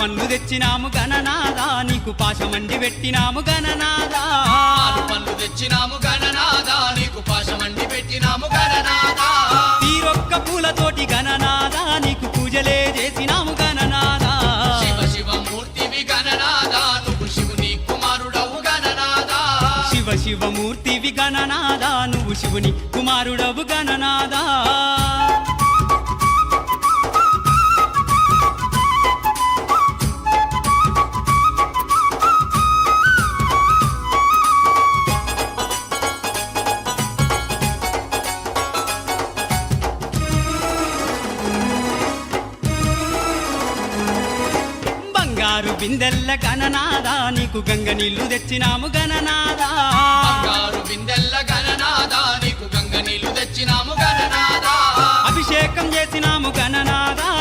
పండ్లు తెచ్చినాము గణనాదా నీకు పాశమండి పెట్టినాము గణనాదా పాలు పండ్లు తెచ్చినాము గణనాదా నీకు పాశమండి పెట్టినాము గణనాదా తీరొక్క పూలతోటి గణనాదా నీకు పూజలే చేసినాము గణనాదా శివ శివ మూర్తివి గణనాదా నువ్వు శివుని కుమారుడవు గణనాదా శివ శివమూర్తివి గణనాదా నువ్వు శివుని కుమారుడవు గణనాదా బంగారు బిందెల్ల గణనాదా నీకు గంగ నీళ్లు తెచ్చినాము గణనాదా బంగారు బిందెల్ల గణనాదా నీకు గంగ నీళ్లు తెచ్చినాము